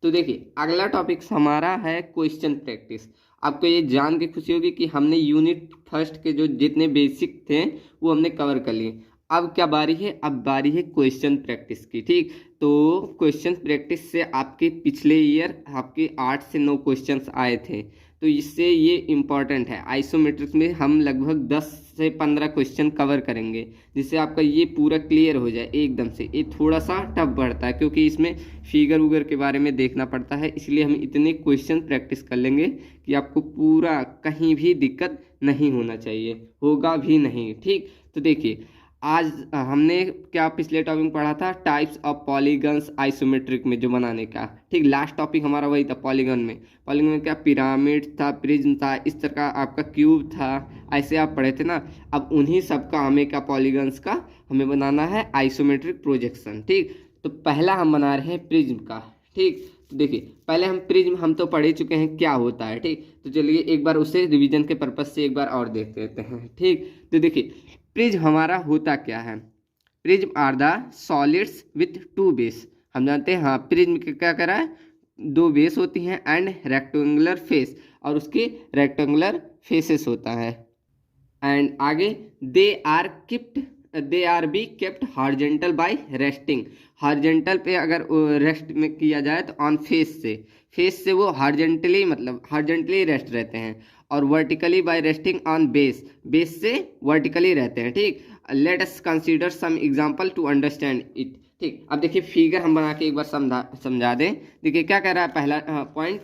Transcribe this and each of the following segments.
तो देखिए अगला टॉपिक हमारा है क्वेश्चन प्रैक्टिस। आपको ये जान के खुशी होगी कि हमने यूनिट फर्स्ट के जो जितने बेसिक थे वो हमने कवर कर लिए। अब क्या बारी है, अब बारी है क्वेश्चन प्रैक्टिस की। ठीक, तो क्वेश्चन प्रैक्टिस से आपके पिछले ईयर आपके 8 से 9 क्वेश्चंस आए थे, तो इससे ये इम्पॉर्टेंट है। आइसोमेट्रिक में हम लगभग 10 से 15 क्वेश्चन कवर करेंगे, जिससे आपका ये पूरा क्लियर हो जाए एकदम से। ये थोड़ा सा टफ पड़ता है क्योंकि इसमें फिगर वगैरह के बारे में देखना पड़ता है, इसलिए हम इतने क्वेश्चन प्रैक्टिस कर लेंगे कि आपको पूरा कहीं भी दिक्कत नहीं होना चाहिए, होगा भी नहीं। ठीक, तो देखिए आज हमने क्या पिछले टॉपिक पढ़ा था, टाइप्स ऑफ पॉलीगन्स आइसोमेट्रिक में जो बनाने का। ठीक, लास्ट टॉपिक हमारा वही था पॉलीगन में। पॉलीगन में क्या पिरामिड था, प्रिज्म था, इस तरह का आपका क्यूब था, ऐसे आप पढ़े थे ना। अब उन्हीं सब का हमें क्या पॉलीगन्स का हमें बनाना है आइसोमेट्रिक प्रोजेक्शन। ठीक, तो पहला हम बना रहे हैं प्रिज्म का। ठीक, तो देखिए पहले हम प्रिज्म हम तो पढ़ ही चुके हैं क्या होता है। ठीक, तो चलिए एक बार उसे रिवीजन के पर्पज से एक बार और देख लेते हैं। ठीक, तो देखिए प्रिज्म हमारा होता क्या है। Prism are the solids with two base. हम जानते हैं हाँ, प्रिज्म के क्या करा है, 2 बेस होती हैं एंड रेक्टेंगुलर फेस, और उसके रेक्टेंगुलर फेसेस होता है। एंड आगे they are be kept horizontal by resting. Horizontal पे अगर रेस्ट में किया जाए तो ऑन फेस से वो हॉरिजॉन्टली मतलब हॉरिजॉन्टली रेस्ट रहते हैं, और vertically by resting on base से वर्टिकली रहते हैं। ठीक, let us consider some example to understand it. ठीक, अब देखिए फिगर हम बना के एक बार समझा दें। देखिए क्या कह रहा है पहला point,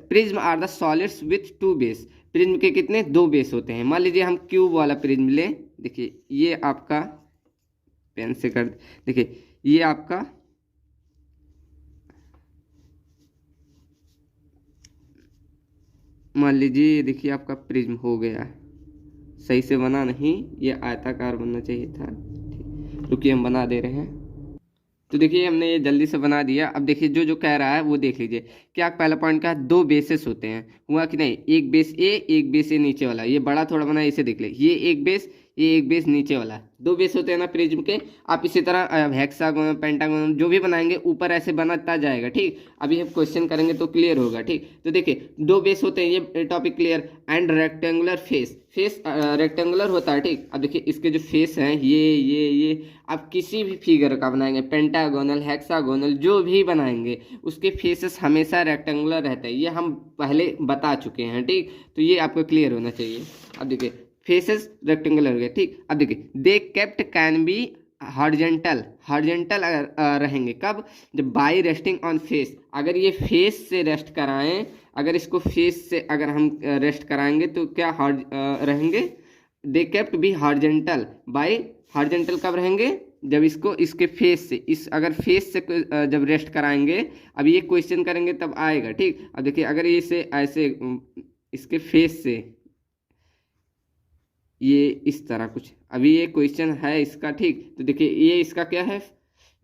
prism are the solids with two base. Prism के कितने, 2 बेस होते हैं। मान लीजिए हम क्यूब वाला प्रिज्म लें। देखिए ये आपका पेन से कर, देखिए ये आपका मान लीजिए, देखिए आपका प्रिज्म हो गया, सही से बना नहीं, ये आयताकार बनना चाहिए था। ठीक, रुकिए हम बना दे रहे हैं। तो देखिए हमने ये जल्दी से बना दिया। अब देखिए जो जो कह रहा है वो देख लीजिए। क्या पहला पॉइंट का 2 बेसेस होते हैं, हुआ कि नहीं, एक बेस ए एक बेस ए नीचे वाला, ये बड़ा थोड़ा बना इसे देख ले, ये एक बेस ये एक बेस नीचे वाला, 2 बेस होते हैं ना प्रिज्म के। आप इसी तरह हेक्सागोन पेंटागोन जो भी बनाएंगे ऊपर ऐसे बनाता जाएगा। ठीक, अभी हम क्वेश्चन करेंगे तो क्लियर होगा। ठीक, तो देखिए 2 बेस होते हैं, ये topic clear. And rectangular face rectangular होता है। ठीक, अब देखिए इसके जो फेस हैं ये आप किसी भी फिगर का बनाएंगे, पेंटागोनल हेक्सागोनल जो भी बनाएंगे, उसके फेसेस हमेशा रेक्टेंगुलर रहते हैं, ये हम पहले बता चुके हैं। ठीक, तो ये आपको क्लियर होना चाहिए। अब देखिए फेसेस रेक्टेंगुलर हो गए। ठीक, अब देखिए they kept can be horizontal रहेंगे कब, जब बाय रेस्टिंग ऑन फेस। अगर ये फेस से रेस्ट कराएं, अगर इसको फेस से अगर हम रेस्ट कराएंगे तो क्या रहेंगे, they kept be horizontal by. Horizontal कब रहेंगे, जब इसको इसके फेस से अगर फेस से जब रेस्ट कराएंगे, अब ये क्वेश्चन करेंगे तब आएगा। ठीक, अब देखिए अगर ये से ऐसे इसके फेस से ये इस तरह कुछ, अभी ये क्वेश्चन है इसका। ठीक, तो देखिए ये इसका क्या है,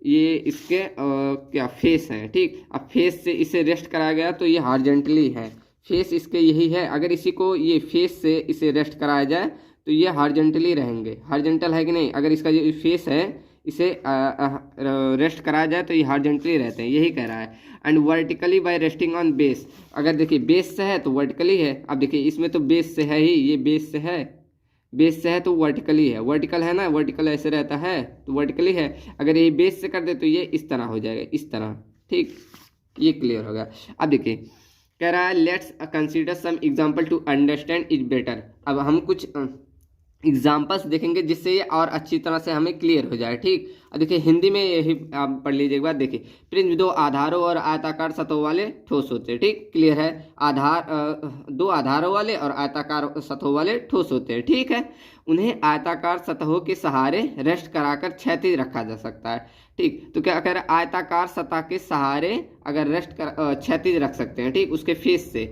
ये इसके क्या फेस है। ठीक, अब फेस से इसे रेस्ट कराया गया तो ये हॉरिजॉन्टली है, फेस इसके यही है। अगर इसी को ये फेस से इसे रेस्ट कराया जाए तो ये हॉरिजॉन्टली रहेंगे, हॉरिजॉन्टल है कि नहीं। अगर इसका जो फेस है इसे रेस्ट कराया जाए तो ये हॉरिजॉन्टली रहते हैं, यही कह रहा है। And vertically by resting on base, अगर देखिए बेस से है तो वर्टिकली है। अब देखिए इसमें तो बेस से है ही, ये बेस से है, बेस से है तो वर्टिकली है, वर्टिकल है ना, वर्टिकल ऐसे रहता है तो वर्टिकली है। अगर ये बेस से कर दे तो ये इस तरह हो जाएगा, इस तरह। ठीक, ये क्लियर हो गया। अब देखिए कह रहा है let's consider some example to understand it better. अब हम कुछ एग्जाम्पल्स देखेंगे जिससे ये और अच्छी तरह से हमें क्लियर हो जाए। ठीक, और देखिए हिंदी में यही आप पढ़ लीजिए एक बार। देखिए प्रिज्म 2 आधारों और आयताकार सतहों वाले ठोस होते हैं। ठीक, क्लियर है, 2 आधारों वाले और आयताकार सतहों वाले ठोस होते हैं। ठीक है, उन्हें आयताकार सतहों के सहारे रेस्ट कराकर क्षैतिज रखा जा सकता है। ठीक, तो क्या कह रहा है, आयताकार सतह के सहारे अगर रेस्ट कर क्षैतिज रख सकते हैं। ठीक, उसके फेस से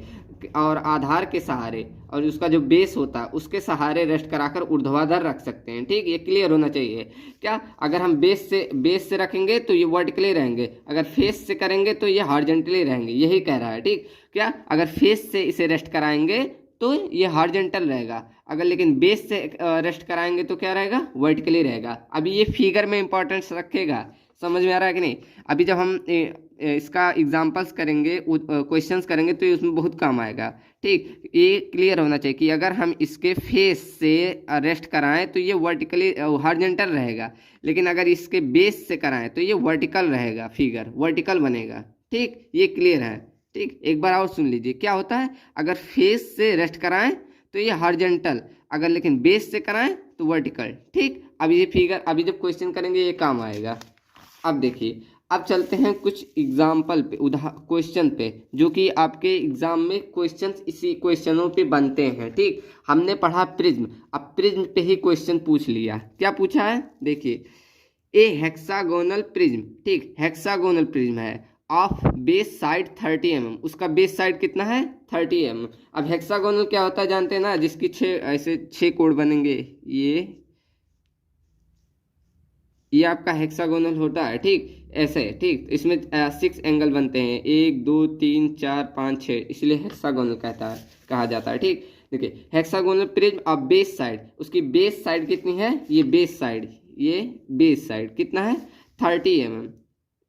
और आधार के सहारे और उसका जो बेस होता है उसके सहारे रेस्ट कराकर ऊर्ध्वाधर रख सकते हैं। ठीक, ये क्लियर होना चाहिए। क्या, अगर हम बेस से रखेंगे तो ये वर्टिकली रहेंगे, अगर फेस से करेंगे तो ये हॉरिजॉन्टली रहेंगे, यही कह रहा है। ठीक, क्या, अगर फेस से इसे रेस्ट कराएंगे तो ये हॉरिजॉन्टल रहेगा, अगर लेकिन बेस से रेस्ट कराएंगे तो क्या रहेगा, वर्टिकली रहेगा। अभी ये फिगर में इंपॉर्टेंस रखेगा, समझ में आ रहा है कि नहीं? अभी जब हम इसका एग्जाम्पल्स करेंगे, क्वेश्चंस करेंगे, तो ये उसमें बहुत काम आएगा। ठीक, ये क्लियर होना चाहिए कि अगर हम इसके फेस से रेस्ट कराएं तो ये वर्टिकली हॉरिजॉन्टल रहेगा, लेकिन अगर इसके बेस से कराएं तो ये वर्टिकल रहेगा, फिगर वर्टिकल बनेगा। ठीक, ये क्लियर है। ठीक, एक बार और सुन लीजिए क्या होता है। अगर फेस से रेस्ट कराएं तो ये हॉरिजॉन्टल, अगर लेकिन बेस से कराएं तो वर्टिकल। ठीक, अब ये फिगर अभी जब क्वेश्चन करेंगे ये काम आएगा। अब देखिए, अब चलते हैं कुछ एग्जाम्पल पे, क्वेश्चन पे, जो कि आपके एग्जाम में क्वेश्चंस इसी क्वेश्चनों पे बनते हैं। ठीक, हमने पढ़ा प्रिज्म, अब प्रिज्म पे ही क्वेश्चन पूछ लिया। क्या पूछा है देखिए, ए हेक्सागोनल प्रिज्म, ठीक, हेक्सागोनल प्रिज्म है ऑफ बेस साइड 30 mm, उसका बेस साइड कितना है 30 mm। अब हेक्सागोनल क्या होता है जानते हैं ना, जिसकी 6 ऐसे 6 कोण बनेंगे, ये आपका हेक्सागोनल होता है। ठीक, ऐसे, ठीक, इसमें 6 एंगल बनते हैं, 1 2 3 4 5 6, इसलिए हेक्सागोनल कहा जाता है। ठीक, देखिए hexagonal prism of base side, उसकी बेस साइड कितनी है, ये बेस साइड कितना है 30 mm,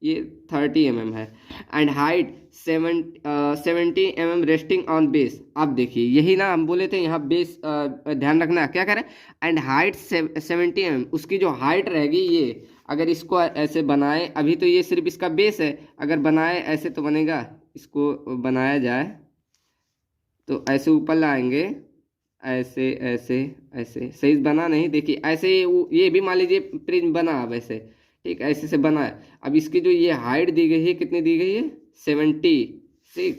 ये 30 mm है, and height 70 mm resting on base. अब देखिए यही ना हम बोले थे, यहाँ बेस ध्यान रखना, क्या करें, एंड हाइट 70 mm, उसकी जो हाइट रहेगी, ये अगर इसको ऐसे बनाए, अभी तो ये सिर्फ इसका बेस है, अगर बनाए ऐसे तो बनेगा, इसको बनाया जाए तो ऐसे ऊपर लाएंगे, ऐसे ऐसे ऐसे, सही बना नहीं, देखिए ऐसे ये भी मान लीजिए प्रिज्म बना अब ऐसे। ठीक, ऐसे से बना है। अब इसकी जो ये हाइट दी गई है, कितनी दी गई है 76,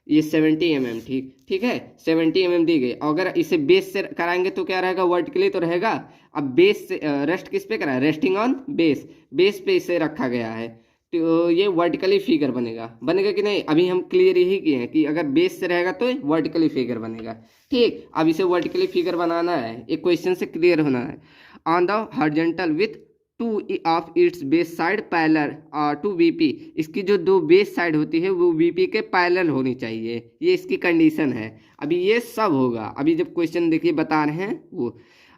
ये 70 mm, ठीक है, 70 mm दी गई। अगर इसे बेस से कराएंगे तो क्या रहेगा, वर्टिकली तो रहेगा। अब बेस से रेस्ट किस पे करा, रेस्टिंग ऑन बेस पे इसे रखा गया है, तो ये वर्टिकली फिगर बनेगा कि नहीं? अभी हम क्लियर यही किए हैं कि अगर बेस से रहेगा तो वर्टिकली फिगर बनेगा। ठीक, अब इसे वर्टिकली फिगर बनाना है, एक क्वेश्चन से क्लियर होना है। On the horizontal with 2 of its base side parallel to VP, इसकी जो 2 बेस साइड होती है वो वीपी के पैरेलल होनी चाहिए, ये इसकी कंडीशन है। अभी ये सब होगा, अभी जब क्वेश्चन देखिए बता रहे हैं वो।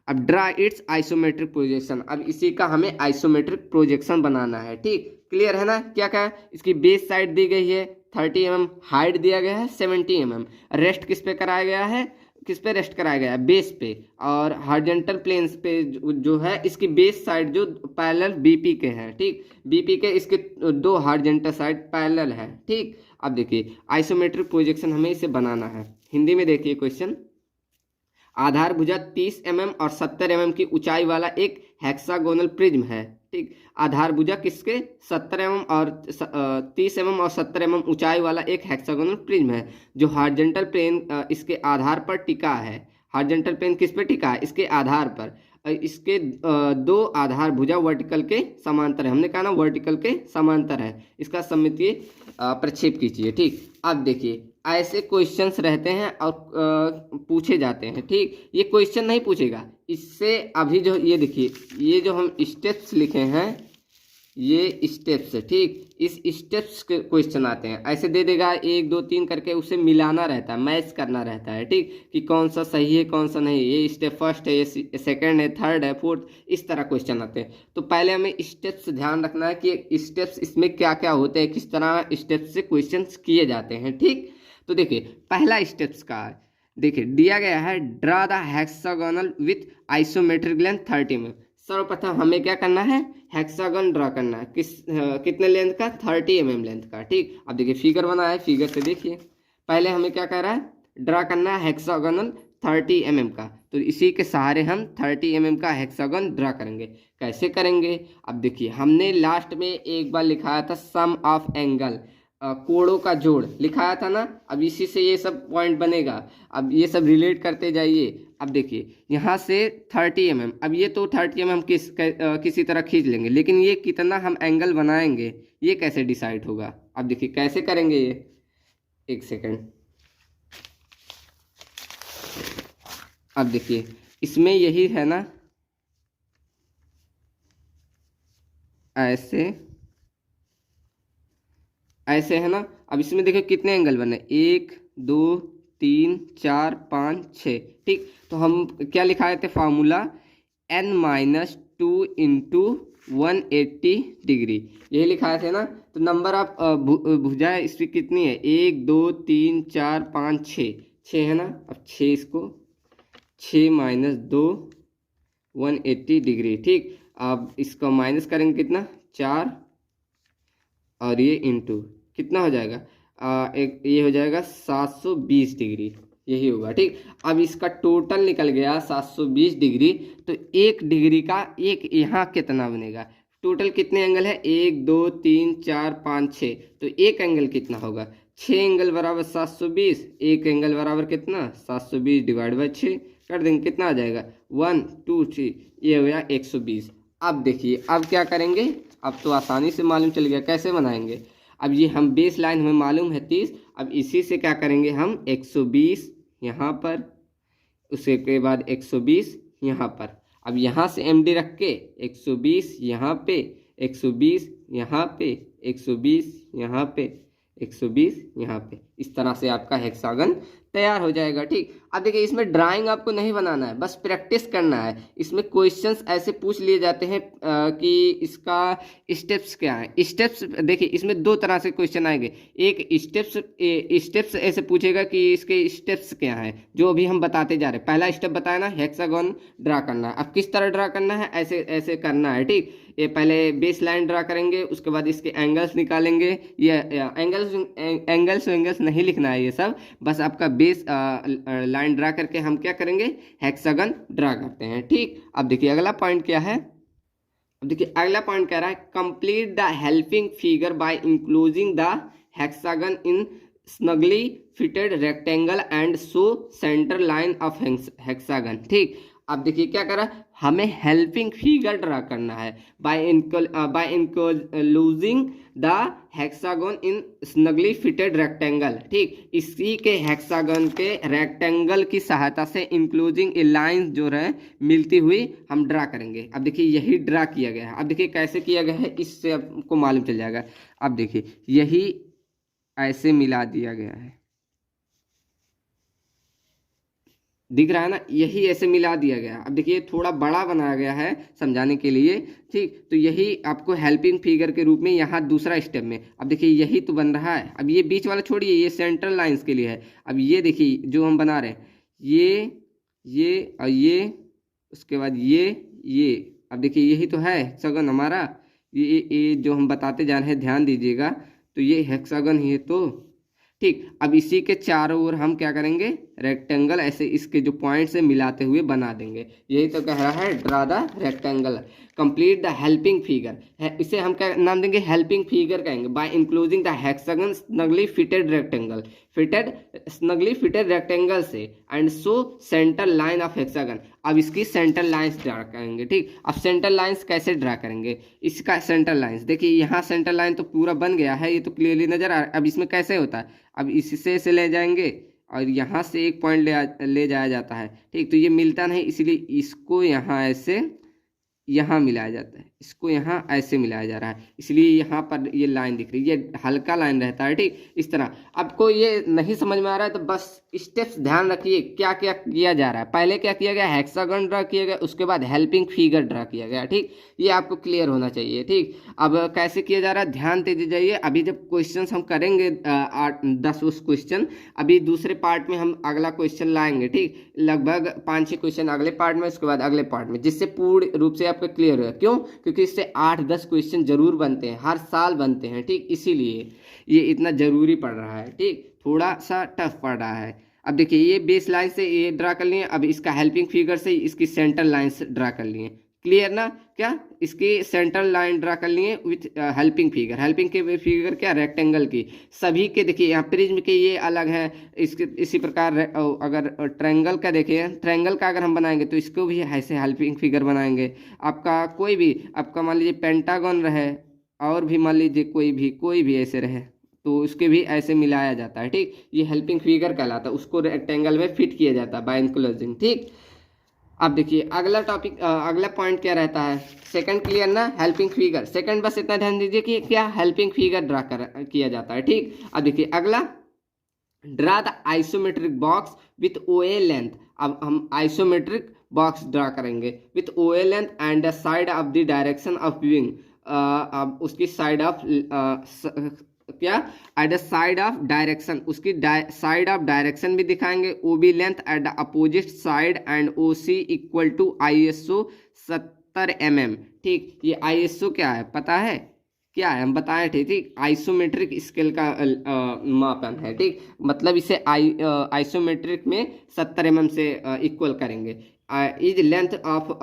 अब ड्रा इट्स आइसोमेट्रिक प्रोजेक्शन, अब इसी का हमें आइसोमेट्रिक प्रोजेक्शन बनाना है। ठीक, क्लियर है ना? क्या कहा, इसकी बेस साइड दी गई है 30 mm, हाइट दिया गया है 70 mm, रेस्ट किस पे कराया गया है, किस पे रेस्ट कराया गया है, बेस पे, और हॉरिजॉन्टल प्लेन्स पे जो है इसकी बेस साइड जो पैरेलल बीपी के हैं। ठीक, बीपी के इसके 2 हॉरिजॉन्टल साइड पैरेलल है। ठीक, अब देखिए आइसोमेट्रिक प्रोजेक्शन हमें इसे बनाना है। हिंदी में देखिए क्वेश्चन, आधार भुजा 30 mm और 70 mm की ऊंचाई वाला एक हेक्सागोनल प्रिज्म है। ठीक, आधार भुजा किसके 70 mm और 30 mm और 70 mm ऊंचाई वाला एक हेक्सागोनल प्रिज्म है, जो हॉरिजॉन्टल प्लेन इसके आधार पर टिका है। हॉरिजॉन्टल प्लेन किस पे टिका है, इसके आधार पर। इसके 2 आधार भुजा वर्टिकल के समांतर है, हमने कहा ना वर्टिकल के समांतर है, इसका सममितीय प्रक्षेप कीजिए। ठीक, अब देखिए ऐसे क्वेश्चंस रहते हैं और पूछे जाते हैं। ठीक, ये क्वेश्चन नहीं पूछेगा इससे, अभी जो ये देखिए, ये जो हम स्टेप्स लिखे हैं, ये स्टेप्स है। ठीक, इस स्टेप्स के क्वेश्चन आते हैं, ऐसे दे देगा 1 2 3 करके, उसे मिलाना रहता है, मैच करना रहता है। ठीक, कि कौन सा सही है कौन सा नहीं, ये स्टेप फर्स्ट है, ये सेकंड है, थर्ड है, फोर्थ, इस तरह क्वेश्चन आते हैं। तो पहले हमें स्टेप्स ध्यान रखना है कि स्टेप्स इसमें क्या क्या होते हैं, किस तरह स्टेप्स से क्वेश्चन किए जाते हैं। ठीक, तो देखिए पहला स्टेप्स का देखिए दिया गया है, draw the hexagonal with isometric length 30 mm। सर्वप्रथम हमें क्या करना है, हेक्सागन ड्रा करना है, कितने लेंथ का, 30 mm लेंथ का। ठीक, अब देखिए फिगर बना है, फिगर से देखिए पहले हमें क्या कर रहा है, ड्रा करना है हेक्सागोनल 30 mm का, तो इसी के सहारे हम 30 mm का हेक्सागन ड्रा करेंगे। कैसे करेंगे, अब देखिए हमने लास्ट में एक बार लिखाया था सम ऑफ एंगल, कोणों का जोड़ लिखाया था ना, अब इसी से ये सब पॉइंट बनेगा। अब ये सब रिलेट करते जाइए। अब देखिए यहाँ से 30 mm, अब ये तो 30 mm किसी तरह खींच लेंगे, लेकिन ये कितना हम एंगल बनाएंगे ये कैसे डिसाइड होगा। अब देखिए कैसे करेंगे ये, एक सेकंड। अब देखिए इसमें यही है ना, ऐसे है ना। अब इसमें देखिए कितने एंगल बने, 1 2 3 4 5 6। ठीक, तो हम क्या लिखाए थे फॉर्मूला, n-2 इंटू 180 डिग्री, यही लिखाए थे ना। तो नंबर ऑफ भुजा इसकी कितनी है, 1 2 3 4 5 6, 6 है ना। अब 6 इसको 6 माइनस 2 180 डिग्री, ठीक। अब इसको माइनस करेंगे कितना, 4, और ये इंटू कितना हो जाएगा, एक ये हो जाएगा 720 डिग्री, यही होगा, ठीक। अब इसका टोटल निकल गया 720 डिग्री। तो 1 डिग्री का एक यहाँ कितना बनेगा, टोटल कितने एंगल है, 1 2 3 4 5 6, तो एक एंगल कितना होगा, 6 एंगल बराबर 720, एक एंगल बराबर कितना 720 डिवाइड बाई 6 कर देंगे, कितना आ जाएगा 1 2 3, ये हो गया 120। अब देखिए अब क्या करेंगे, अब तो आसानी से मालूम चल गया कैसे बनाएंगे। अब ये हम बेस लाइन हमें मालूम है 30, अब इसी से क्या करेंगे हम 120 यहाँ पर, उसके बाद 120 यहाँ पर। अब यहाँ से MD रख के 120 यहाँ पे, 120 यहाँ पे, 120 यहाँ पे, 120 यहाँ पे, इस तरह से आपका हेक्सागन तैयार हो जाएगा, ठीक। अब देखिए इसमें ड्राइंग आपको नहीं बनाना है, बस प्रैक्टिस करना है। इसमें क्वेश्चंस ऐसे पूछ लिए जाते हैं कि इसका स्टेप्स क्या है। स्टेप्स देखिए इसमें 2 तरह से क्वेश्चन आएंगे, एक स्टेप्स ऐसे पूछेगा कि इसके स्टेप्स क्या है, जो अभी हम बताते जा रहे हैं। पहला स्टेप बताया ना, हेक्सागन ड्रा करना है। अब किस तरह ड्रा करना है, ऐसे ऐसे करना है, ठीक। ये पहले बेस लाइन ड्रा करेंगे, उसके बाद इसके एंगल्स निकालेंगे। ये एंगल्स नहीं लिखना है ये सब, बस आपका बेस लाइन ड्रा करके हम क्या करेंगे, हेक्सागन ड्रा करते हैं, ठीक। अब देखिए अगला पॉइंट क्या है, अब देखिए अगला पॉइंट कह रहा है complete the helping figure by enclosing the hexagon in snugly fitted rectangle and show centre line of hexagon, ठीक। अब देखिए क्या कर रहा है, हमें हेल्पिंग फिगर ड्रा करना है by enclosing the hexagon in snugly fitted rectangle, ठीक। इसी के हेक्सागन के रेक्टेंगल की सहायता से इंक्लोजिंग लाइंस जो है मिलती हुई हम ड्रा करेंगे। अब देखिए यही ड्रा किया गया है। अब देखिए कैसे किया गया है, इससे आपको मालूम चल जाएगा। अब देखिए यही ऐसे मिला दिया गया है, दिख रहा है ना, यही ऐसे मिला दिया गया। अब देखिए थोड़ा बड़ा बनाया गया है समझाने के लिए, ठीक। तो यही आपको हेल्पिंग फिगर के रूप में यहाँ दूसरा स्टेप में, अब देखिए यही तो बन रहा है। अब ये बीच वाला छोड़िए, ये सेंट्रल लाइंस के लिए है। अब ये देखिए जो हम बना रहे हैं, ये और ये, उसके बाद ये। अब देखिए यही तो है हेक्सागन हमारा, ये जो हम बताते जा रहे हैं ध्यान दीजिएगा। तो ये हेक्सागन ही है तो, ठीक। अब इसी के चारों ओर हम क्या करेंगे, रेक्टेंगल ऐसे इसके जो पॉइंट से मिलाते हुए बना देंगे। यही तो कह रहा है draw the rectangle, complete the helping figure है। इसे हम क्या नाम देंगे, हेल्पिंग फिगर कहेंगे। By enclosing the hexagon snugly fitted rectangle, snugly fitted rectangle से and show centre line of hexagon. अब इसकी सेंटर लाइंस ड्रा करेंगे, ठीक। अब सेंटर लाइंस कैसे ड्रा करेंगे, इसका सेंटर लाइंस देखिए, यहाँ सेंटर लाइन तो पूरा बन गया है, ये तो क्लियरली नजर आ रहा है। अब इसमें कैसे होता है, अब इससे से ले जाएंगे और यहाँ से एक पॉइंट ले जाया जाता है, ठीक। तो ये मिलता नहीं, इसलिए इसको यहाँ ऐसे यहाँ मिलाया जाता है, इसको यहाँ ऐसे मिलाया जा रहा है, इसलिए यहाँ पर ये लाइन दिख रही है, ये हल्का लाइन रहता है, ठीक। इस तरह आपको ये नहीं समझ में आ रहा है तो बस स्टेप्स ध्यान रखिए क्या क्या किया जा रहा है। पहले क्या किया गया, हेक्सागन ड्रा किया गया, उसके बाद हेल्पिंग फिगर ड्रा किया गया, ठीक। ये आपको क्लियर होना चाहिए, ठीक। अब कैसे किया जा रहा है ध्यान दे दीजिए। अभी जब क्वेश्चन हम करेंगे 10 क्वेश्चन, अभी दूसरे पार्ट में हम अगला क्वेश्चन लाएंगे, ठीक। लगभग 5-6 क्वेश्चन अगले पार्ट में, उसके बाद अगले पार्ट में, जिससे पूर्ण रूप से आपका क्लियर हो। क्यों, क्योंकि इससे 8-10 क्वेश्चन जरूर बनते हैं, हर साल बनते हैं, ठीक। इसीलिए ये इतना जरूरी पड़ रहा है, ठीक। थोड़ा सा टफ पड़ रहा है। अब देखिए ये बेस लाइन से ये ड्रा कर लिए, अब इसका हेल्पिंग फिगर से इसकी सेंटर लाइन ड्रा कर लिए, क्लियर ना। क्या इसकी सेंटर लाइन ड्रा कर लिए विथ हेल्पिंग फिगर। हेल्पिंग के फिगर क्या, रेक्टेंगल की। सभी के देखिए यहाँ प्रिज्म के ये अलग है, इसके इसी प्रकार अगर ट्रायंगल का देखिए, ट्रायंगल का अगर हम बनाएंगे तो इसको भी ऐसे हेल्पिंग फिगर बनाएंगे। आपका कोई भी, आपका मान लीजिए पेंटागन रहे, और भी मान लीजिए कोई भी ऐसे रहे, तो उसके भी ऐसे मिलाया जाता है, ठीक। ये हेल्पिंग फिगर कहलाता है, उसको रेक्टेंगल में फिट किया जाता है बाय इंक्लोजिंग, ठीक। अब देखिए अगला टॉपिक, अगला पॉइंट क्या रहता है, सेकंड क्लियर ना, हेल्पिंग फिगर। सेकंड बस इतना ध्यान दीजिए कि क्या हेल्पिंग फिगर ड्रा किया जाता है, ठीक। अब देखिए अगला, draw the isometric box with OA length. अब हम आइसोमेट्रिक बॉक्स ड्रा करेंगे with OA length and the side of the direction of viewing. अब उसकी साइड ऑफ क्या at the side of direction, उसकी साइड ऑफ डायरेक्शन भी दिखाएंगे। OB length at the opposite side and OC equal to ISO 70 mm। ठीक, ये ISO क्या है पता है, क्या है हम बताए थे। ठीक, आइसोमेट्रिक स्केल का मापन है। ठीक, मतलब इसे आइसोमेट्रिक में 70 mm से इक्वल करेंगे। Is length of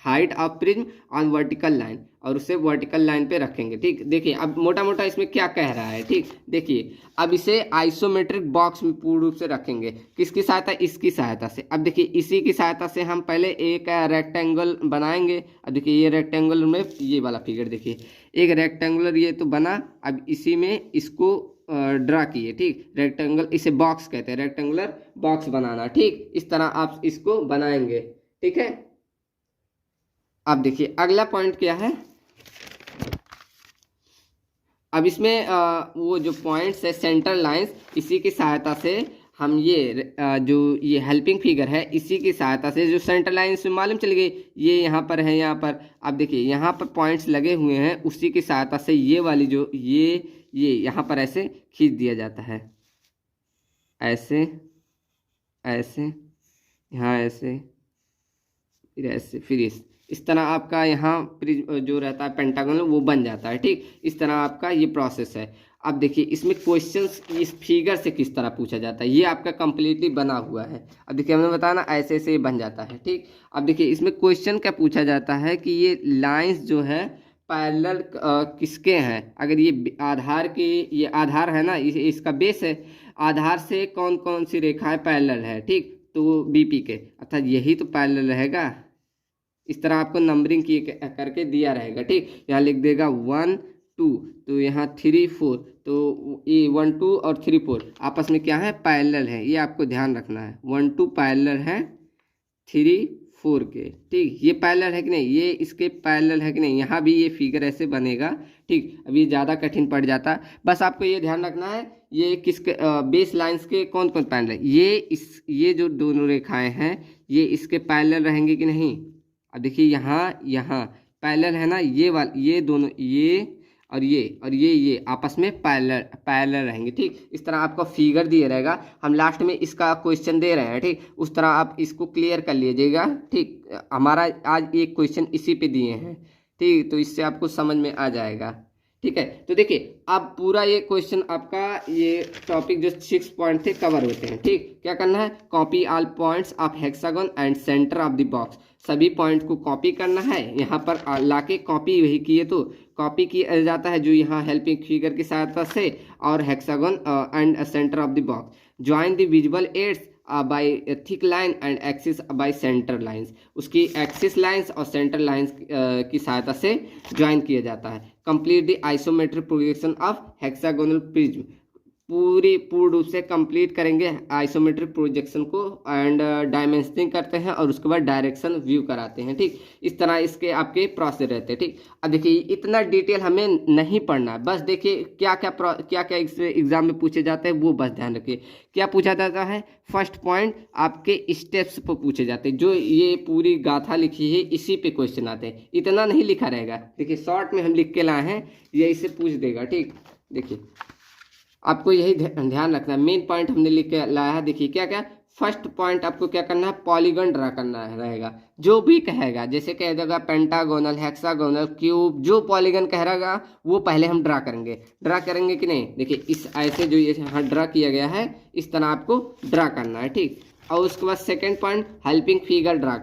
height of prism on vertical line, और उसे वर्टिकल लाइन पे रखेंगे। ठीक, देखिए अब मोटा मोटा इसमें क्या कह रहा है। ठीक, देखिए अब इसे आइसोमेट्रिक बॉक्स में पूर्ण रूप से रखेंगे, किसकी सहायता, इसकी सहायता से। अब देखिए इसी की सहायता से हम पहले एक रेक्टेंगल बनाएंगे। अब देखिए ये रेक्टेंगल में ये वाला फिगर देखिए, एक रेक्टेंगुलर ये तो बना। अब इसी में इसको ड्रा किए। ठीक, रेक्टेंगल, इसे बॉक्स कहते हैं, रेक्टेंगुलर बॉक्स बनाना। ठीक, इस तरह आप इसको बनाएंगे। ठीक है, अब देखिए अगला पॉइंट क्या है। अब इसमें वो जो पॉइंट्स है सेंटर लाइंस, इसी की सहायता से हम ये जो ये हेल्पिंग फिगर है, इसी की सहायता से जो सेंटर लाइन से मालूम चल गई, ये यहाँ पर है, यहाँ पर। अब देखिए यहाँ पर पॉइंट्स लगे हुए हैं, उसी की सहायता से ये वाली जो ये यहाँ पर ऐसे खींच दिया जाता है, ऐसे ऐसे, यहाँ ऐसे, फिर ऐसे, फिर इस तरह आपका यहाँ जो रहता है पेंटागन वो बन जाता है। ठीक, इस तरह आपका ये प्रोसेस है। अब देखिए इसमें क्वेश्चंस इस फिगर से किस तरह पूछा जाता है, ये आपका कंप्लीटली बना हुआ है। अब देखिए हमने बताया ना ऐसे ऐसे बन जाता है। ठीक, अब देखिए इसमें क्वेश्चन क्या पूछा जाता है कि ये लाइंस जो है पैरेलल किसके हैं। अगर ये आधार की, ये आधार है ना, इसका बेस है, आधार से कौन कौन सी रेखाएं पैरेलल है। ठीक, तो BP के, अर्थात यही तो पैरेलल रहेगा। इस तरह आपको नंबरिंग करके दिया रहेगा। ठीक, यहाँ लिख देगा 1 2, तो यहाँ 3 4, तो ये 1 2 और 3 4 आपस में क्या है, पैरेलल है। ये आपको ध्यान रखना है, 1 2 पैरेलल है 3 4 के। ठीक, ये पैरेलल है कि नहीं, ये इसके पैरेलल है कि नहीं, यहाँ भी ये फिगर ऐसे बनेगा। ठीक, अब ये ज़्यादा कठिन पड़ जाता, बस आपको ये ध्यान रखना है ये किसके बेस लाइंस के कौन कौन पैरेलल है। ये जो दोनों रेखाएं हैं ये इसके पैरेलल रहेंगे कि नहीं। अब देखिए यहाँ पैरेलल है ना, ये वाला, ये दोनों, ये और ये आपस में पैरेलल रहेंगे। ठीक, इस तरह आपका फिगर दिया रहेगा, हम लास्ट में इसका क्वेश्चन दे रहे हैं। ठीक, उस तरह आप इसको क्लियर कर लीजिएगा। ठीक, हमारा आज एक क्वेश्चन इसी पे दिए हैं। ठीक, तो इससे आपको समझ में आ जाएगा। ठीक है, तो देखिए अब पूरा ये क्वेश्चन आपका, ये टॉपिक जो 6 पॉइंट थे कवर होते हैं। ठीक, क्या करना है, copy all points of hexagon and centre of the box, सभी पॉइंट को कॉपी करना है। यहाँ पर लाके कॉपी वही किए तो कॉपी किया जाता है जो यहाँ हेल्पिंग फिगर की सहायता से, और hexagon and centre of the box, join the visual aids by thick line and axis by centre lines, उसकी एक्सिस लाइंस और सेंटर लाइंस की सहायता से ज्वाइन किया जाता है। Complete the isometric projection of hexagonal prism, पूर्ण रूप से कंप्लीट करेंगे आइसोमेट्रिक प्रोजेक्शन को, एंड डायमेंशनिंग करते हैं और उसके बाद डायरेक्शन व्यू कराते हैं। ठीक, इस तरह इसके आपके प्रोसेस रहते हैं। ठीक, अब देखिए इतना डिटेल हमें नहीं पढ़ना है, बस देखिए क्या क्या इस एग्जाम में पूछे जाते हैं वो बस ध्यान रखिए। क्या पूछा जाता है, फर्स्ट पॉइंट आपके स्टेप्स पर पूछे जाते हैं, जो ये पूरी गाथा लिखी है इसी पे क्वेश्चन आते हैं। इतना नहीं लिखा रहेगा, देखिए शॉर्ट में हम लिख के लाए हैं, ये इसे पूछ देगा। ठीक, देखिए आपको यही ध्यान रखना है, मेन पॉइंट हमने लिख के लाया है। देखिए क्या क्या, फर्स्ट पॉइंट आपको क्या करना है, पॉलीगन ड्रा करना रहेगा। जो भी कहेगा, जैसे कह देगा पेंटागोनल, हेक्सागोनल, क्यूब, जो पॉलीगन कह रहेगा वो पहले हम ड्रा करेंगे कि नहीं। देखिए इस ऐसे जो ये यहाँ ड्रा किया गया है इस तरह आपको ड्रा करना है। ठीक, और उसके बाद second point helping figure draw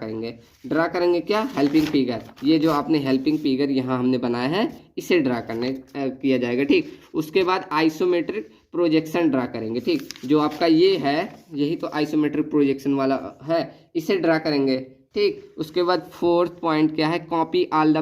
करेंगे क्या, हेल्पिंग फिगर, ये जो आपने हेल्पिंग फिगर यहाँ हमने बनाया है इसे ड्रा किया जाएगा। ठीक, उसके बाद आइसोमेट्रिक प्रोजेक्शन ड्रा करेंगे। ठीक, जो आपका ये है यही तो आइसोमेट्रिक प्रोजेक्शन वाला है, इसे ड्रा करेंगे। ठीक, उसके बाद फोर्थ पॉइंट क्या है, copy all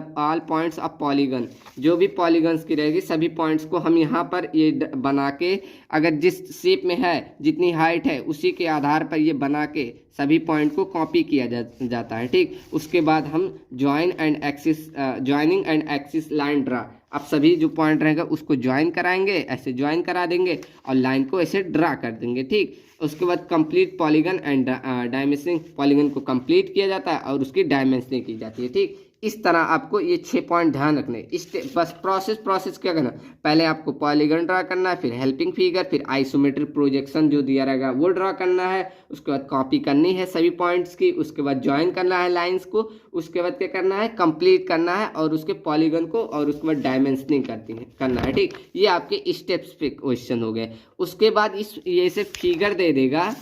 points of polygon, जो भी पॉलीगन्स की रहेगी सभी पॉइंट्स को हम यहाँ पर ये बना के, अगर जिस शेप में है जितनी हाइट है उसी के आधार पर ये बना के सभी पॉइंट को कॉपी किया जाता है। ठीक, उसके बाद हम joining and axis line draw, आप सभी जो पॉइंट रहेगा उसको ज्वाइन कराएंगे, ऐसे ज्वाइन करा देंगे और लाइन को ऐसे ड्रा कर देंगे, ठीक। उसके बाद complete polygon and dimensioning, polygon को कंप्लीट किया जाता है और उसकी डायमेंशनिंग की जाती है, ठीक। इस तरह आपको ये 6 पॉइंट ध्यान रखने, इस बस प्रोसेस क्या करना, पहले आपको पॉलीगन ड्रा करना है, फिर हेल्पिंग फिगर, फिर आइसोमेट्रिक प्रोजेक्शन जो दिया रहेगा वो ड्रा करना है, उसके बाद कॉपी करनी है सभी पॉइंट्स की, उसके बाद ज्वाइन करना है लाइंस को, उसके बाद क्या करना है, कंप्लीट करना है और उसके पॉलीगन को, और उसके बाद डायमेंशनिंग करना है, ठीक। ये आपके स्टेप्स पे क्वेश्चन हो गए। उसके बाद ये से फिगर दे देगा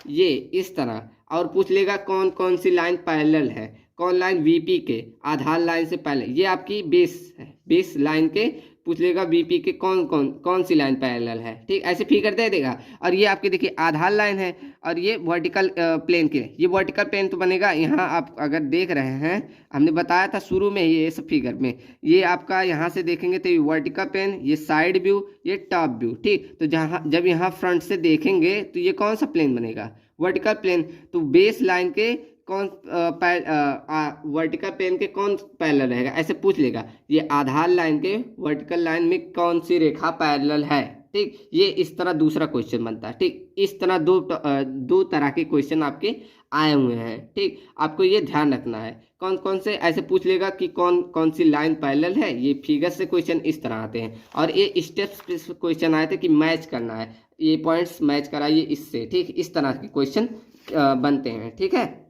ये इस तरह, और पूछ लेगा कौन कौन सी लाइन पैरेलल है, कौन लाइन वीपी के आधार लाइन से पहले, ये आपकी बेस है, बेस लाइन के पूछ लेगा वीपी के कौन सी लाइन पैरेलल है, ठीक। ऐसे फिगर दे देगा। और ये आपके देखिए आधार लाइन है और ये वर्टिकल प्लेन के, ये वर्टिकल प्लेन तो बनेगा यहाँ, आप अगर देख रहे हैं हमने बताया था शुरू में ये सब फिगर में, ये आपका यहाँ से देखेंगे तो ये वर्टिकल प्लेन, ये साइड व्यू, ये टॉप व्यू, ठीक। तो जब यहाँ फ्रंट से देखेंगे तो ये कौन सा प्लेन बनेगा, वर्टिकल प्लेन। तो बेस लाइन के कौन वर्टिकल प्लेन के कौन पैरेलल रहेगा, ऐसे पूछ लेगा। ये आधार लाइन के वर्टिकल लाइन में कौन सी रेखा पैरेलल है, ठीक। ये इस तरह दूसरा क्वेश्चन बनता है, ठीक। इस तरह दो तरह के क्वेश्चन आपके आए हुए हैं, ठीक। आपको ये ध्यान रखना है कौन कौन से, ऐसे पूछ लेगा कि कौन कौन सी लाइन पैरेलल है, ये फिगर से क्वेश्चन इस तरह आते हैं। और ये स्टेप्स क्वेश्चन आए थे कि मैच करना है, ये पॉइंट्स मैच कराइए इससे, ठीक। इस तरह के क्वेश्चन बनते हैं, ठीक है।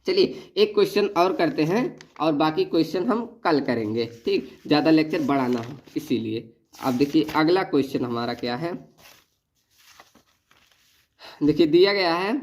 चलिए एक क्वेश्चन और करते हैं और बाकी क्वेश्चन हम कल करेंगे, ठीक, ज़्यादा लेक्चर बड़ा ना हो इसीलिए। अब देखिए अगला क्वेश्चन हमारा क्या है, देखिए दिया गया है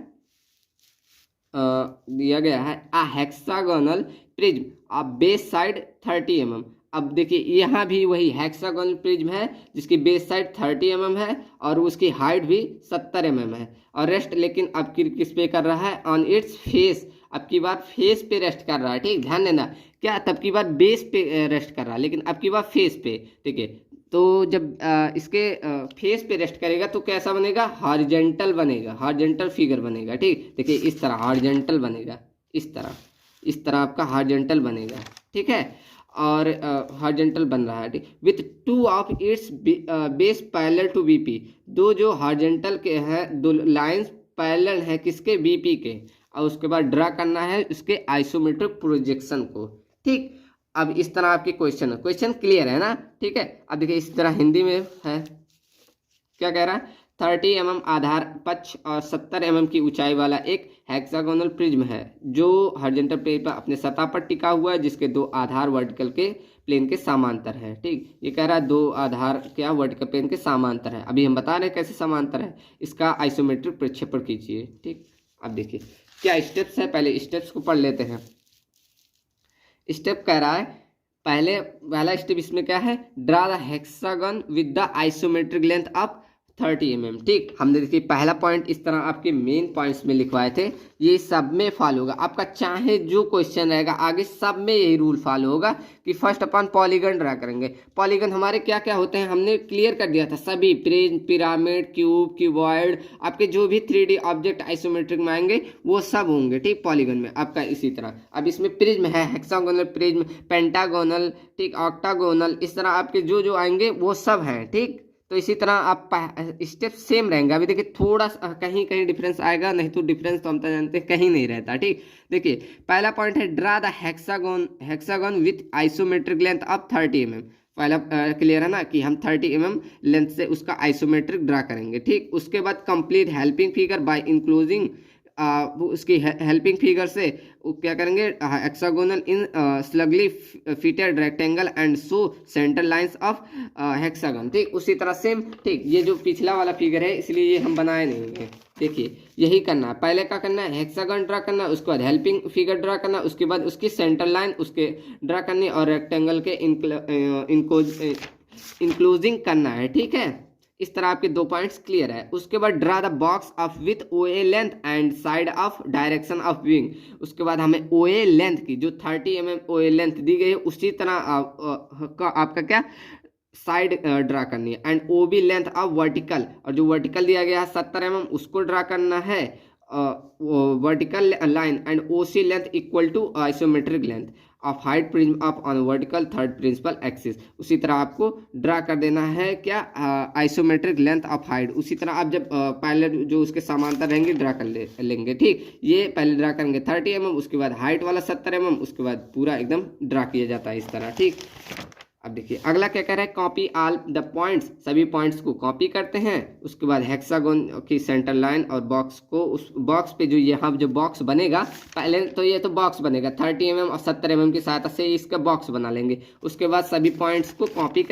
a hexagonal prism of base side 30 mm। अब देखिए यहाँ भी वही हेक्सागोनल प्रिज्म है जिसकी बेस साइड 30 mm है और उसकी हाइट भी 70 mm है, और रेस्ट लेकिन अब किस पे कर रहा है, ऑन इट्स फेस, अब की बार फेस पे रेस्ट कर रहा है, ठीक। ध्यान देना, क्या तब की बार बेस पे रेस्ट कर रहा है लेकिन अब की बार फेस पे, ठीक है। तो जब इसके फेस पे रेस्ट करेगा तो कैसा बनेगा, हॉरिजॉन्टल बनेगा, हॉरिजॉन्टल फिगर बनेगा, ठीक। देखिए इस तरह हॉरिजॉन्टल बनेगा, इस तरह आपका हॉरिजॉन्टल बनेगा, ठीक है। और हॉरिजॉन्टल बन रहा है, ठीक। With two of its base parallel to BP, दो जो हॉरिजॉन्टल के हैं, दो लाइंस पैरेलल है किसके, बीपी के, और उसके बाद ड्रा करना है उसके आइसोमेट्रिक प्रोजेक्शन को, ठीक। अब इस तरह आपके क्वेश्चन क्लियर है ना, ठीक है। अब देखिए इस तरह हिंदी में है, क्या कह रहा है, 30 mm आधार पक्ष और 70 mm की ऊंचाई वाला एक हेक्सागोनल प्रिज्म है जो हॉरिजॉन्टल प्लेन पर अपने सतह पर टिका हुआ है, जिसके दो आधार वर्टिकल के प्लेन के समांतर है, ठीक। ये कह रहा है दो आधार क्या वर्टिकल प्लेन के समांतर है। अभी हम बता रहे हैं कैसे समांतर है, इसका आइसोमेट्रिक प्रक्षेपण कीजिए, ठीक। अब देखिए क्या स्टेप्स है, पहले स्टेप्स को पढ़ लेते हैं। स्टेप कह रहा है पहला स्टेप इसमें क्या है, draw the hexagon with the isometric length of 30 mm, ठीक। हमने देखिए पहला पॉइंट इस तरह आपके मेन पॉइंट्स में लिखवाए थे, ये सब में फॉलो होगा आपका, चाहे जो क्वेश्चन रहेगा आगे सब में यही रूल फॉलो होगा कि फर्स्ट अपन पॉलीगन ड्रा करेंगे। पॉलीगन हमारे क्या क्या होते हैं हमने क्लियर कर दिया था, सभी प्रिज्म, पिरामिड, क्यूब, क्यूबॉइड, आपके जो भी 3D ऑब्जेक्ट आइसोमेट्रिक में आएंगे वो सब होंगे, ठीक, पॉलीगन में आपका। इसी तरह अब इसमें प्रिज्म है, हेक्सागोनल प्रिज्म, पेंटागोनल, ठीक, ऑक्टागोनल, इस तरह आपके जो जो आएंगे वो सब हैं, ठीक। तो इसी तरह आप स्टेप सेम रहेंगे। अभी देखिए थोड़ा कहीं कहीं डिफरेंस आएगा, नहीं तो डिफरेंस तो हम तो जानते हैं कहीं नहीं रहता, ठीक। देखिए पहला पॉइंट है draw the hexagon with isometric length of 30 mm। पहला क्लियर है ना कि हम 30 mm लेंथ से उसका आइसोमेट्रिक ड्रा करेंगे, ठीक। उसके बाद complete helping figure by enclosing उसकी हेल्पिंग फिगर से क्या करेंगे, hexagonal in snugly fitted rectangle and show centre lines of hexagon, ठीक। उसी तरह सेम, ठीक, ये जो पिछला वाला फिगर है इसलिए ये हम बनाए नहीं है। देखिए यही करना है, पहले क्या करना है, हेक्सागन ड्रा करना है, उसके बाद हेल्पिंग फिगर ड्रा करना, उसके बाद उसकी सेंटर लाइन उसके ड्रा करनी और रेक्टेंगल के इंक्लूजिंग करना है, ठीक है। इस तरह आपके दो पॉइंट्स क्लियर है। उसके बाद draw the box of with OA length and side of direction of wing. उसके बाद हमें OA लेंथ की जो 30 mm OA लेंथ दी गई है उसी तरह आपका क्या साइड ड्रा करनी है, and OB length of vertical, और जो वर्टिकल दिया गया है 70 mm उसको ड्रा करना है vertical line, and OC length equal to isometric length. Of height prism of on vertical third principal axis. उसी तरह आपको ड्रा कर देना है क्या, आइसोमेट्रिक लेंथ ऑफ हाइट। उसी तरह आप जब पहले जो उसके समांतर रहेंगे ड्रा कर लेंगे, ठीक। ये पहले ड्रा करेंगे 30 mm, उसके बाद हाइट वाला 70 mm, उसके बाद पूरा एकदम ड्रा किया जाता है इस तरह, ठीक। अब देखिए अगला क्या कह रहा है, कॉपी ऑल द पॉइंट्स, सभी पॉइंट्स को कॉपी करते हैं। उसके बाद हेक्सागोन की सेंटर लाइन और बॉक्स को, उस बॉक्स पे जो यहाँ जो बॉक्स बनेगा, पहले तो ये तो बॉक्स बनेगा 30 mm और 70 mm की सहायता से इसका बॉक्स बना लेंगे। उसके बाद सभी पॉइंट्स को कॉपी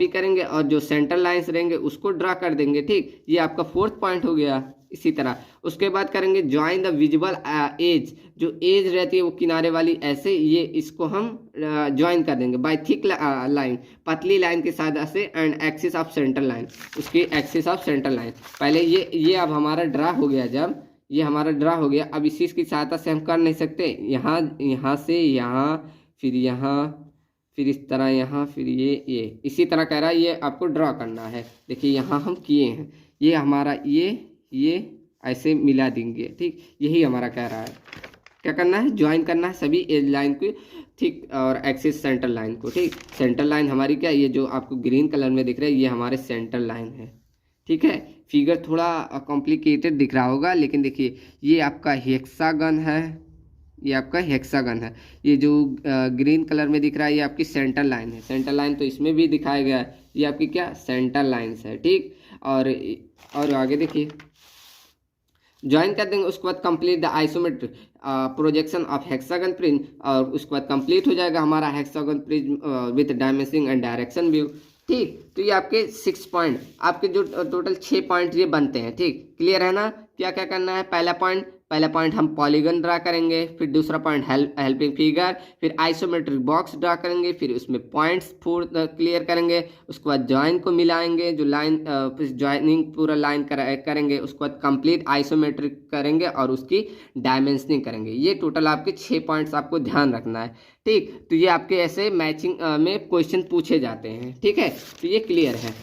करेंगे और जो सेंटर लाइन्स रहेंगे उसको ड्रा कर देंगे, ठीक। ये आपका 4th पॉइंट हो गया। इसी तरह उसके बाद करेंगे ज्वाइन द विजिबल एज, जो एज रहती है वो किनारे वाली, ऐसे ये इसको हम ज्वाइन कर देंगे बाय थिक लाइन, पतली लाइन के साथ से, and axis of centre line, उसकी एक्सिस ऑफ सेंटर लाइन। पहले ये अब हमारा ड्रा हो गया, जब ये हमारा ड्रा हो गया, अब इसी की सहायता से हम कर नहीं सकते, यहाँ से यहाँ, फिर इस तरह यहाँ, फिर ये इसी तरह कह रहा है ये आपको ड्रा करना है। देखिए यहाँ हम किए हैं, ये हमारा ये ऐसे मिला देंगे, ठीक। यही हमारा कह रहा है, क्या करना है, ज्वाइन करना है सभी एज लाइन को, ठीक, और एक्सिस सेंटर लाइन को, ठीक। सेंटर लाइन हमारी क्या, ये जो आपको ग्रीन कलर में दिख रहा है ये हमारे सेंटर लाइन है, ठीक है। फिगर थोड़ा कॉम्प्लिकेटेड दिख रहा होगा, लेकिन देखिए ये आपका हेक्सागन है, ये आपका हेक्सागन है। ये जो ग्रीन कलर में दिख रहा है ये आपकी सेंटर लाइन है। सेंटर लाइन तो इसमें भी दिखाया गया है, ये आपकी क्या सेंटर लाइन्स है, ठीक। और आगे देखिए ज्वाइन कर देंगे। उसके बाद complete the isometric projection of hexagon prism, और उसके बाद कंप्लीट हो जाएगा हमारा hexagon prism with dimensioning and direction view, ठीक। तो ये आपके 6 पॉइंट, आपके जो टोटल 6 पॉइंट ये बनते हैं, ठीक। क्लियर है ना। क्या क्या करना है, पहला पॉइंट हम पॉलीगन ड्रा करेंगे, फिर दूसरा पॉइंट हेल्पिंग फिगर, फिर आइसोमेट्रिक बॉक्स ड्रा करेंगे, फिर उसमें पॉइंट्स क्लियर करेंगे। उसके बाद जॉइन को मिलाएंगे, जो लाइन जॉइनिंग पूरा लाइन करेंगे। उसके बाद कंप्लीट आइसोमेट्रिक करेंगे और उसकी डायमेंशनिंग करेंगे। ये टोटल आपके 6 पॉइंट्स आपको ध्यान रखना है, ठीक। तो ये आपके ऐसे मैचिंग में क्वेश्चन पूछे जाते हैं, ठीक है। तो ये क्लियर है।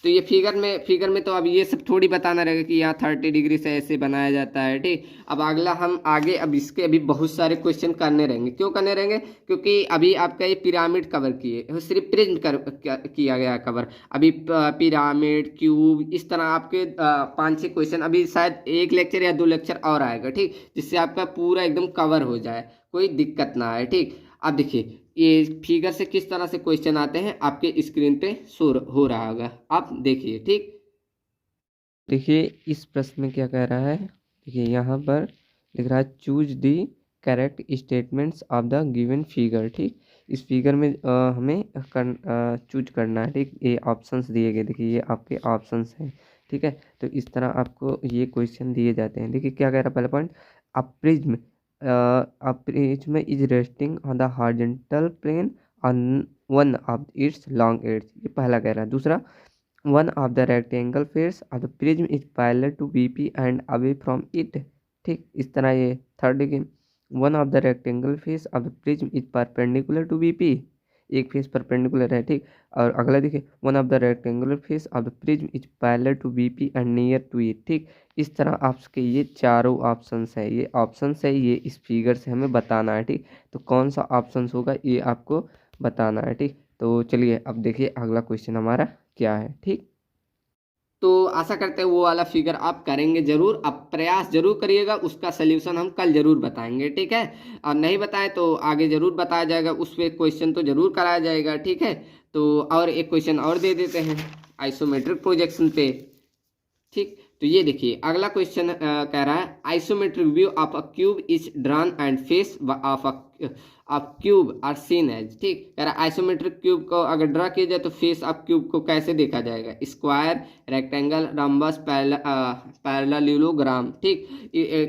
तो ये फिगर में तो अब ये सब थोड़ी बताना रहेगा कि यहाँ 30 डिग्री से ऐसे बनाया जाता है, ठीक। अब अगला हम आगे, अब इसके अभी बहुत सारे क्वेश्चन करने रहेंगे। क्यों करने रहेंगे, क्योंकि अभी आपका ये पिरामिड कवर किए, सिर्फ प्रिज्म किया गया कवर। अभी पिरामिड, क्यूब, इस तरह आपके 5-6 क्वेश्चन, अभी शायद 1 लेक्चर या 2 लेक्चर और आएगा, ठीक, जिससे आपका पूरा एकदम कवर हो जाए, कोई दिक्कत ना आए, ठीक। अब देखिए ये फिगर से किस तरह से क्वेश्चन आते हैं आपके स्क्रीन पे शो हो रहा होगा, आप देखिए, ठीक। देखिए इस प्रश्न में क्या कह रहा है, देखिए यहाँ पर लिख रहा है choose the correct statements of the given figure, ठीक। इस फिगर में हमें चूज करना है, ठीक। ये ऑप्शंस दिए गए, देखिए ये आपके ऑप्शंस हैं, ठीक है। तो इस तरह आपको ये क्वेश्चन दिए जाते हैं। देखिए क्या कह रहा है, पहला point, a prism is resting on the horizontal plane on one of its long edge, ये पहला कह रहा है। दूसरा, one of the rectangle face of the prism is parallel to VP and away from it, ठीक। इस तरह ये थर्ड देखिए, one of the rectangle face of the prism is perpendicular to VP, एक फेस परपेंडिकुलर है, ठीक। और अगला देखिए, one of the rectangular face of the prism is parallel to BP and near to it, ठीक। इस तरह आपके ये चारों ऑप्शंस है, ये ऑप्शंस है, ये इस फिगर से हमें बताना है, ठीक। तो कौन सा ऑप्शंस होगा ये आपको बताना है, ठीक। तो चलिए अब देखिए अगला क्वेश्चन हमारा क्या है, ठीक। तो आशा करते हैं वो वाला फिगर आप करेंगे जरूर, आप प्रयास जरूर करिएगा, उसका सलूशन हम कल जरूर बताएंगे, ठीक है। और नहीं बताएं तो आगे जरूर बताया जाएगा, उस पर क्वेश्चन तो जरूर कराया जाएगा, ठीक है। तो और एक क्वेश्चन और दे देते हैं आइसोमेट्रिक प्रोजेक्शन पे, ठीक। तो ये देखिए अगला क्वेश्चन कह रहा है isometric view of a cube is drawn and face of cube are seen as, ठीक। कह रहा है आइसोमेट्रिक क्यूब को अगर ड्रा किया जाए तो फेस ऑफ क्यूब को कैसे देखा जाएगा, स्क्वायर, रेक्टेंगल, रम्बस, पैरेललोग्राम, ठीक।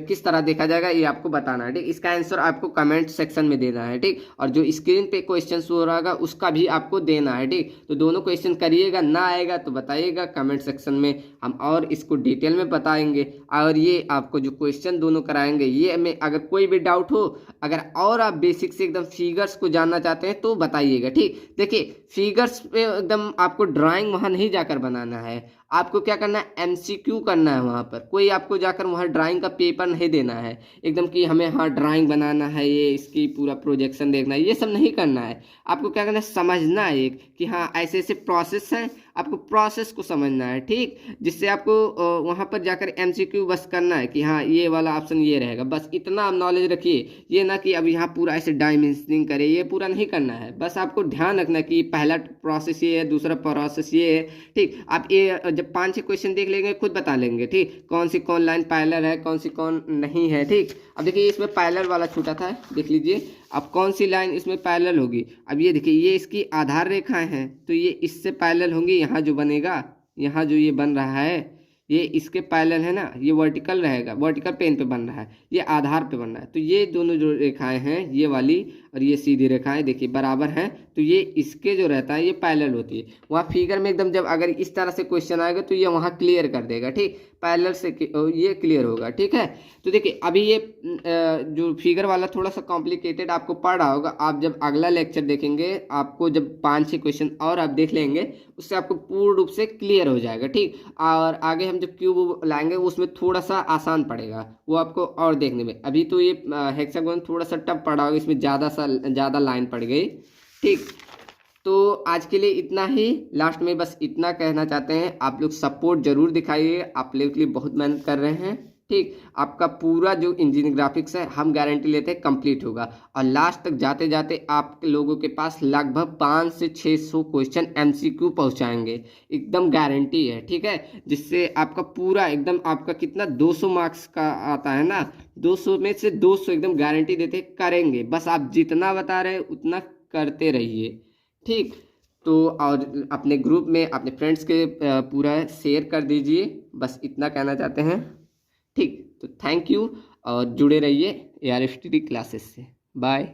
किस तरह देखा जाएगा ये आपको बताना है, ठीक। इसका आंसर आपको कमेंट सेक्शन में देना है, ठीक। और जो स्क्रीन पे क्वेश्चन शो रहा होगा उसका भी आपको देना है, ठीक। तो दोनों क्वेश्चन करिएगा, ना आएगा तो बताइएगा कमेंट सेक्शन में, हम और इसको डिटेल में बताएंगे। और ये आपको जो क्वेश्चन दोनों कराएंगे ये में अगर कोई भी डाउट हो, अगर और आप बेसिक से एकदम फिगर्स को जानना चाहते हैं तो बताइएगा, ठीक। देखिए फिगर्स पे एकदम आपको ड्राइंग वहाँ नहीं जाकर बनाना है, आपको क्या करना है, एमसीक्यू करना है वहाँ पर। कोई आपको जाकर वहाँ ड्राइंग का पेपर नहीं देना है एकदम कि हमें हाँ ड्राइंग बनाना है, ये इसकी पूरा प्रोजेक्शन देखना है, ये सब नहीं करना है। आपको क्या करना है, समझना है एक कि हाँ ऐसे ऐसे प्रोसेस हैं, आपको प्रोसेस को समझना है, ठीक। जिससे आपको वहाँ पर जाकर एमसीक्यू बस करना है कि हाँ ये वाला ऑप्शन ये रहेगा, बस इतना आप नॉलेज रखिए। ये ना कि अब यहाँ पूरा ऐसे डायमेंशनिंग करे, ये पूरा नहीं करना है। बस आपको ध्यान रखना है कि पहला प्रोसेस ये है, दूसरा प्रोसेस ये है, ठीक। आप ये जब 5-6 क्वेश्चन देख लेंगे खुद बता लेंगे, ठीक, कौन लाइन पैरेलल है, कौन सी कौन नहीं है, ठीक। अब देखिए इसमें पैरेलल वाला छूटा था, देख लीजिए अब कौन सी लाइन इसमें पैरेलल होगी। अब ये देखिए ये इसकी आधार रेखाएं हैं, तो ये इससे पैरेलल होंगी। यहाँ जो बनेगा, यहाँ जो ये बन रहा है ये इसके पैरेलल है ना, ये वर्टिकल रहेगा, वर्टिकल पेन पे बन रहा है, ये आधार पे बन रहा है। तो ये दोनों जो रेखाएं हैं, ये वाली और ये सीधी रेखाएं देखिए बराबर हैं, तो ये इसके जो रहता है ये पैरेलल होती है। वहाँ फिगर में एकदम जब अगर इस तरह से क्वेश्चन आएगा तो ये वहाँ क्लियर कर देगा, ठीक, पैरेलल से ये क्लियर होगा, ठीक है। तो देखिए अभी ये जो फिगर वाला थोड़ा सा कॉम्प्लिकेटेड आपको पड़ रहा होगा, आप जब अगला लेक्चर देखेंगे, आपको जब 5-6 क्वेश्चन और आप देख लेंगे, उससे आपको पूर्ण रूप से क्लियर हो जाएगा, ठीक। और आगे हम जब क्यूब लाएंगे उसमें थोड़ा सा आसान पड़ेगा, वो आपको और देखने में। अभी तो ये हेक्सागोन थोड़ा सा टफ पड़ा होगा, इसमें ज़्यादा लाइन पड़ गई, ठीक। तो आज के लिए इतना ही। लास्ट में बस इतना कहना चाहते हैं, आप लोग सपोर्ट जरूर दिखाइए, आप लोग के लिए बहुत मेहनत कर रहे हैं, ठीक। आपका पूरा जो इंजीनियरिंग ग्राफिक्स है हम गारंटी लेते हैं कंप्लीट होगा, और लास्ट तक जाते जाते आप लोगों के पास लगभग 500 से 600 क्वेश्चन एमसीक्यू पहुंचाएंगे, एकदम गारंटी है, ठीक है। जिससे आपका पूरा एकदम आपका कितना 200 मार्क्स का आता है ना, 200 में से 200 एकदम गारंटी देते करेंगे। बस आप जितना बता रहे हैं उतना करते रहिए, ठीक। तो और अपने ग्रुप में अपने फ्रेंड्स के पूरा शेयर कर दीजिए, बस इतना कहना चाहते हैं, ठीक। तो थैंक यू और जुड़े रहिए ARSTD क्लासेस से। बाय।